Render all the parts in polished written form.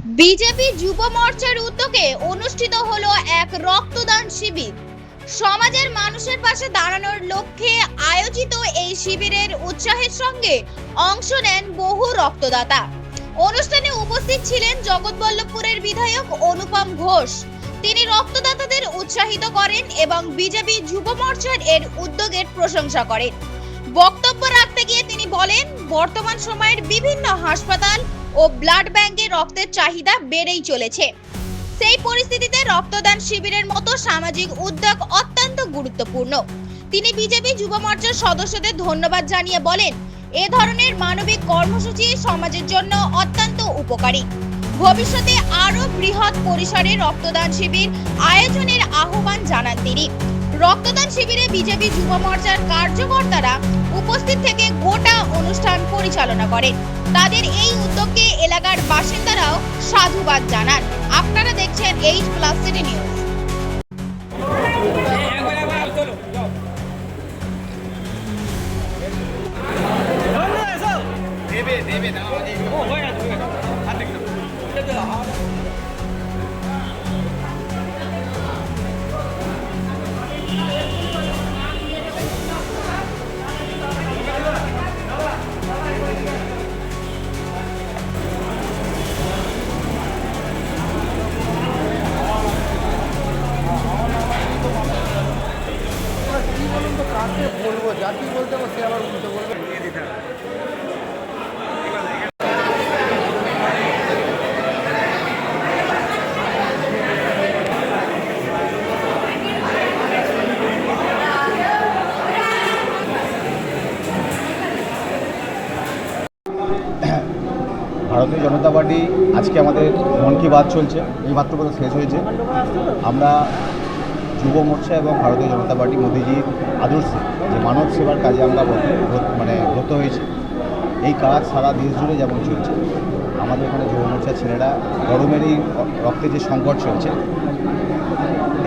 BJP যুব মোর্চার উদ্যোগে অনুষ্ঠিত হলো এক রক্তদান শিবির। সমাজের মানুষের পাশে দাঁড়ানোর লক্ষ্যে আয়োজিত এই শিবিরের উৎসাহের সঙ্গে অংশ নেন বহু রক্তদাতা। অনুষ্ঠানে উপস্থিত ছিলেন জগৎবল্লভপুরের বিধায়ক অনুপম ঘোষ। তিনি রক্তদাতাদের উৎসাহিত করেন এবং বিজেপি যুব মোর্চার এর উদ্যোগের প্রশংসা করেন। বক্তব্য রাখতে গিয়ে তিনি বলেন, বর্তমান সময়ের বিভিন্ন হাসপাতাল ও ব্লাড ব্যাংকে রক্তের চাহিদা বেড়েই চলেছে। সেই পরিস্থিতিতে রক্তদান শিবিরের মতো সামাজিক উদ্যোগ অত্যন্ত গুরুত্বপূর্ণ। তিনি বিজেপি যুব মোর্চার সদস্যদের ধন্যবাদ জানিয়ে বলেন, এ ধরনের মানবিক কর্মসূচি সমাজের জন্য অত্যন্ত উপকারী। ভবিষ্যতে আরো বৃহৎ পরিসরে রক্তদান শিবির আয়োজনের আহ্বান জানান তিনি। রক্তদান শিবিরে বিজেপি যুব মোর্চার কার্যকর্তারা উপস্থিত থেকে গোটা অনুষ্ঠান পরিচালনা করেন। তাদের এই উদ্যোগকে এলাকার বাসিন্দারাও সাধুবাদ জানান। আপনারা দেখছেন H+ সিটি নিউজ। কি বলুন তো, কাকে বলবো? যাকে বলতে হবে সে আবার উল্টো বলবে। ভারতীয় জনতা পার্টি আজকে আমাদের মন কি বাত চলছে, এই মাত্র কথা শেষ হয়েছে। আমরা যুব মোর্চা এবং ভারতীয় জনতা পার্টি মোদিজির আদর্শে যে মানব সেবার কাজে আমরা ব্রত হয়েছি। এই কাজ সারা দেশ জুড়ে যেমন চলছে, আমাদের এখানে যুব মোর্চার ছেলেরা গরমের এই রক্তে যে সংকট চলছে,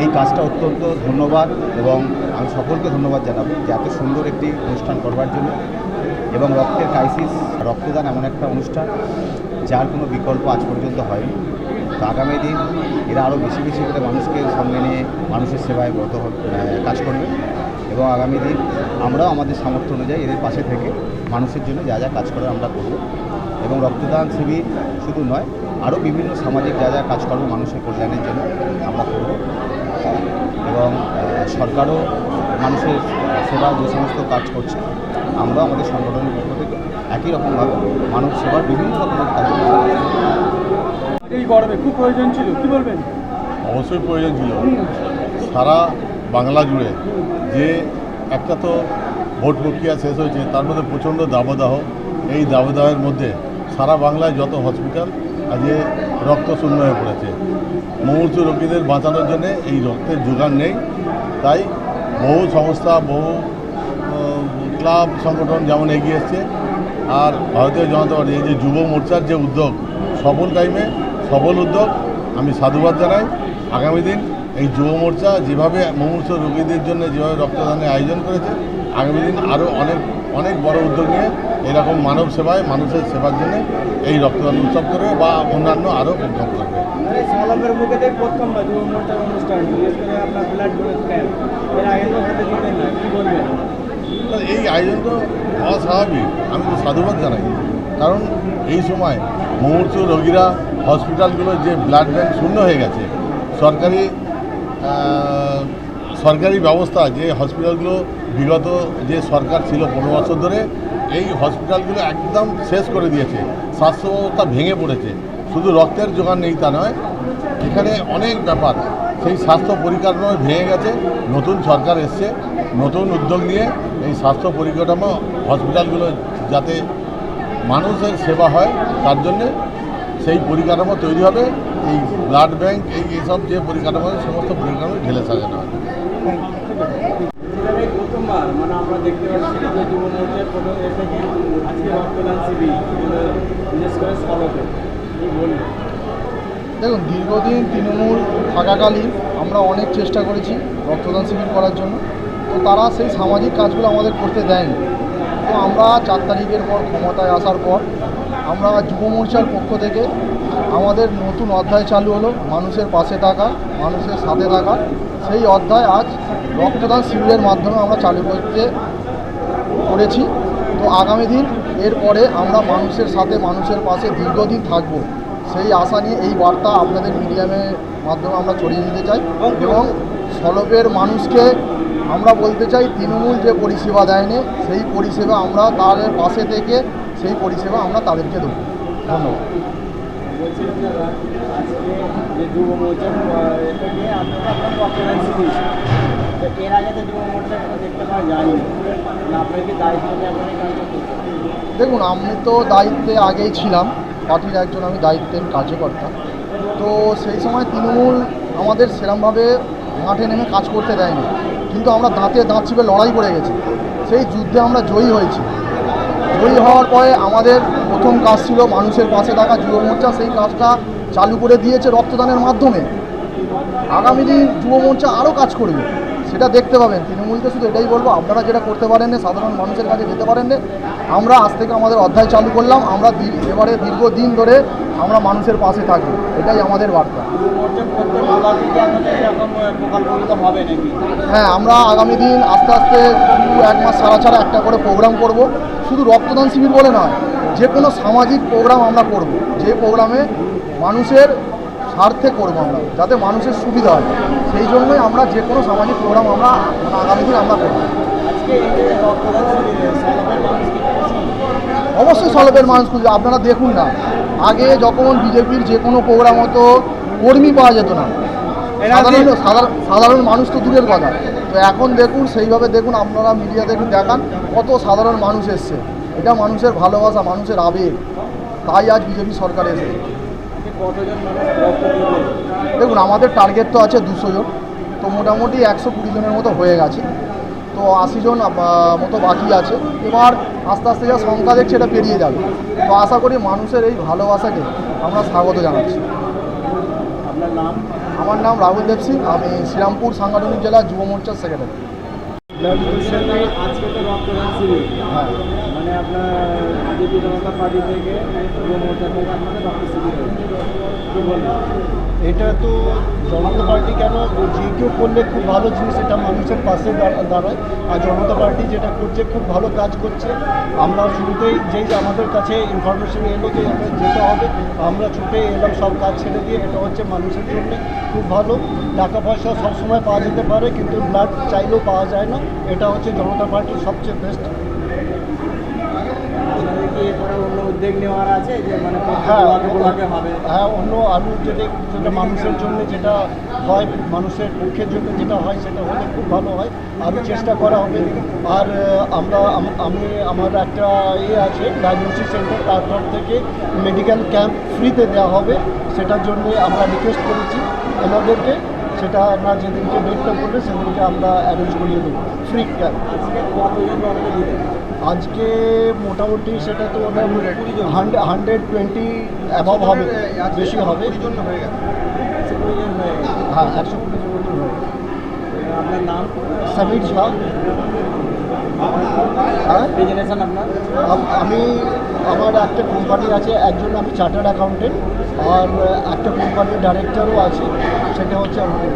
এই কাজটা অত্যন্ত ধন্যবাদ এবং আমি সকলকে ধন্যবাদ জানাবো যে এত সুন্দর একটি অনুষ্ঠান করবার জন্য। এবং রক্তের ক্রাইসিস, রক্তদান এমন একটা অনুষ্ঠান যার কোনো বিকল্প আজ পর্যন্ত হয়নি। তো আগামী দিন এরা আরও বেশি বেশি করে মানুষকে সঙ্গে নিয়ে মানুষের সেবায় কাজ করবে এবং আগামী দিন আমরাও আমাদের সামর্থ্য অনুযায়ী এদের পাশে থেকে মানুষের জন্য যা যা কাজ করার আমরা করব। এবং রক্তদান শিবির শুধু নয়, আরও বিভিন্ন সামাজিক যা যা কাজ করব মানুষের কল্যাণের জন্য আমরা করব। এবং সরকারও মানুষের সেবা যে সমস্ত কাজ করছে, আমরা আমাদের সংগঠনের পক্ষ থেকে একই রকমভাবে মানব সেবার বিভিন্ন রকমের কাজ করছি। এই গরমে খুব প্রয়োজন ছিল, কি বলবেন? অবশ্যই প্রয়োজন ছিল। সারা বাংলা জুড়ে যে একটা তো ভোট প্রক্রিয়া শেষ হয়েছে, তার মধ্যে প্রচণ্ড দাবদাহ। এই দাবদাহের মধ্যে সারা বাংলায় যত হসপিটাল আজকে রক্ত শূন্য হয়ে পড়েছে। মুমূর্ষু রোগীদের বাঁচানোর জন্যে এই রক্তের জোগান নেই। তাই বহু সংস্থা, বহু ক্লাব সংগঠন যেমন এগিয়ে এসছে, আর ভারতীয় জনতা পার্টি এই যে যুব মোর্চার যে উদ্যোগ, সফল উদ্যোগ, আমি সাধুবাদ জানাই। আগামী দিন এই যুব মোর্চা যেভাবে মুমূর্ষু রোগীদের জন্য যেভাবে রক্তদানের আয়োজন করেছে, আগামী দিন আরও অনেক বড় উদ্যোগ নিয়ে এরকম মানব সেবায় মানুষের সেবার জন্য এই রক্তদান উৎসব করবে বা অন্যান্য আরও উদ্যোগ করবে। সালামের মুখে প্রথম যুব মোর্চার অনুষ্ঠান, বিশেষ করে আপনার ব্লাড ডোনেট ক্যাম্প, এর আগে তো হতে দিতেন না, কি বলবেন? এই আয়োজন তো অস্বাভাবিক, আমি তো সাধুবাদ জানাই। কারণ এই সময় মুমূর্ষু রোগীরা হসপিটালগুলো যে ব্লাড ব্যাংক শূন্য হয়ে গেছে, সরকারি ব্যবস্থা যে হসপিটালগুলো বিগত যে সরকার ছিল 15 বছর ধরে, এই হসপিটালগুলো একদম শেষ করে দিয়েছে। স্বাস্থ্য ব্যবস্থা ভেঙে পড়েছে। শুধু রক্তের জোগান নেই তা নয়, এখানে অনেক ব্যাপার, সেই স্বাস্থ্য পরিকাঠামো ভেঙে গেছে। নতুন সরকার এসছে, নতুন উদ্যোগ নিয়ে এই স্বাস্থ্য পরিকাঠামো হসপিটালগুলো যাতে মানুষের সেবা হয়, তার জন্যে সেই পরিকাঠামো তৈরি হবে। এই ব্লাড ব্যাংক, এইসব যে পরিকাঠামো, সমস্ত পরিকাঠামো ঢেলে সাজানো হবে। প্রথমবার আমরা দেখতে পাচ্ছি যে যুব মোর্চার আজকে রক্তদান শিবির, বিশেষ করে সড়কে, কি বলবেন? দেখুন, দীর্ঘদিন তৃণমূল থাকাকালীন আমরা অনেক চেষ্টা করেছি রক্তদান শিবির করার জন্য, তো তারা সেই সামাজিক কাজগুলো আমাদের করতে দেয়নি। তো আমরা 4 তারিখের পর ক্ষমতায় আসার পর আমরা যুব মোর্চার পক্ষ থেকে আমাদের নতুন অধ্যায় চালু হলো, মানুষের পাশে থাকা, মানুষের সাথে থাকা। সেই অধ্যায় আজ রক্তদান শিবিরের মাধ্যমে আমরা চালু করেছি। তো আগামী দিন এরপরে আমরা মানুষের সাথে, মানুষের পাশে দীর্ঘদিন থাকব, সেই আশা নিয়ে এই বার্তা আপনাদের মিডিয়ামের মাধ্যমে আমরা ছড়িয়ে দিতে চাই। এবং সলপের মানুষকে আমরা বলতে চাই, তৃণমূল যে পরিষেবা দেয়নি, সেই পরিষেবা আমরা তাদের পাশে থেকে সেই পরিষেবা আমরা তাদেরকে দেবো। ধন্যবাদ। বলছিলাম দাদা, আজকে যে যুব মোর্চার থেকে আপনারা আপনার রক্তদান শিবির, তো এর আগে তো যুব মোর্চা কোনো দেখতে পাওয়া যায়নি, আপনার কি দায়িত্ব নিয়ে আপনার এই কাজটা করতে? দেখুন, আমি তো দায়িত্বে আগেই ছিলাম, পার্টির একজন আমি দায়িত্বের কার্যকর্তা। তো সেই সময় তৃণমূল আমাদের সেরমভাবে মাঠে নেমে কাজ করতে দেয়নি, কিন্তু আমরা দাঁতে দাঁত চিপে লড়াই করে গেছি। সেই যুদ্ধে আমরা জয়ী হয়েছি। জয়ী হওয়ার পরে আমাদের প্রথম কাজ ছিল মানুষের পাশে থাকা। যুব মোর্চা সেই কাজটা চালু করে দিয়েছে রক্তদানের মাধ্যমে। আগামী দিন যুব মোর্চা আরও কাজ করবে, সেটা দেখতে পাবেন। তৃণমূলকে শুধু এটাই বলবো, আপনারা যেটা করতে পারেন না, সাধারণ মানুষের কাছে যেতে পারেন না, আমরা আজ থেকে আমাদের অধ্যায় চালু করলাম। আমরা এবারে দীর্ঘদিন ধরে আমরা মানুষের পাশে থাকবো, এটাই আমাদের বার্তা। যুব মোর্চার প্রত্যেক ব্লকে কি আপনাদের এরকম প্রকল্পগুলো হবে নাকি? হ্যাঁ, আমরা আগামী দিন আস্তে আস্তে 1 মাস ছাড়া একটা করে প্রোগ্রাম করব। শুধু রক্তদান শিবির বলে নয়, যে কোনো সামাজিক প্রোগ্রাম আমরা করব, যে প্রোগ্রামে মানুষের স্বার্থে করবো আমরা, যাতে মানুষের সুবিধা হয়। সেই জন্যই আমরা যে কোনো সামাজিক প্রোগ্রাম আমরা আগামী দিন আমরা করব। আজকে এই যে রক্তদান শিবিরে সলপের মানুষ কি খুশি? অবশ্যই সলপের মানুষ খুঁজে। আপনারা দেখুন না, আগে যখন বিজেপির যে কোনো প্রোগ্রাম হতো, কর্মী পাওয়া যেত না, সাধারণ মানুষ তো দূরের কথা। তো এখন দেখুন, সেইভাবে দেখুন, আপনারা মিডিয়া দেখুন, দেখান কত সাধারণ মানুষ এসছে। এটা মানুষের ভালোবাসা, মানুষের আবেগ, তাই আজ বিজেপি সরকার এসেছে। কতজন মানুষ রক্ত দিবে? দেখুন, আমাদের টার্গেট তো আছে 200 জন, তো মোটামুটি 120 জনের মতো হয়ে গেছে। তো 80 জন মতো বাকি আছে। এবার আস্তে আস্তে যা সংখ্যা দেখছে, এটা পেরিয়ে যাবে। তো আশা করি মানুষের এই ভালোবাসাকে আমরা স্বাগত জানাচ্ছি। আপনার নাম? আমার নাম রাহুল দেব সিং, আমি শ্রীরামপুর সাংগঠনিক জেলা যুব মোর্চার সেক্রেটারি। ব্লাড ডোনেশনে আজকে তো রক্তদান শিবির, হ্যাঁ, মানে আপনার বিজেপি জনতা পার্টি থেকে যুব মোর্চা থেকে আপনাদের রক্ত শিবির হয়েছে, কি বলবেন? এটা তো জনতা পার্টি কেন, যে কেউ করলে খুব ভালো জিনিস, এটা মানুষের পাশে দাঁড়ায়। আর জনতা পার্টি যেটা করছে, খুব ভালো কাজ করছে। আমরা শুরুতেই যেই আমাদের কাছে ইনফরমেশন এলো যে এটা যেটা হবে, আমরা ছুটে এলাম সব কাজ ছেড়ে দিয়ে। এটা হচ্ছে মানুষের জন্য খুব ভালো। টাকা পয়সা সবসময় পাওয়া যেতে পারে, কিন্তু ব্লাড চাইলেও পাওয়া যায় না। এটা হচ্ছে জনতা পার্টির সবচেয়ে বেস্ট। আপনাদের কি এরপরে অন্য উদ্যোগ নেওয়ার আছে যে মানে হ্যাঁ, ব্লকে হবে? হ্যাঁ, অন্য আরও যেটা মানুষের জন্য যেটা হয়, মানুষের পক্ষের জন্য যেটা হয়, সেটা হলে খুব ভালো হয়। আরও চেষ্টা করা হবে। আর আমি আমার একটা আছে ডায়াগনোসিস সেন্টার, তার তরফ থেকে মেডিকেল ক্যাম্প ফ্রিতে দেওয়া হবে। সেটার জন্য আমরা রিকোয়েস্ট করেছি এনাদেরকে। সেটা না যেদিনকে ডেটটা পড়বে সেদিনকে আমরা অ্যারেঞ্জ করিয়ে দেবো ফ্রি ক্যাম্প। আজকে কতজন রক্ত দিবে? আজকে মোটামুটি সেটা তো 120 অ্যাভাব হবে, বেশি হবে। 120 জন হয়ে গেছে। হ্যাঁ, 120 জন মতো হবে। আপনার নাম? সমীর শাহ। হ্যাঁ, প্রেজেন্টেশন আপনার? আমার একটা কোম্পানি আছে, একজন আমি চার্টার্ড অ্যাকাউন্টেন্ট, আর একটা কোম্পানির ডাইরেক্টরও আছে, সেটা হচ্ছে আমাদের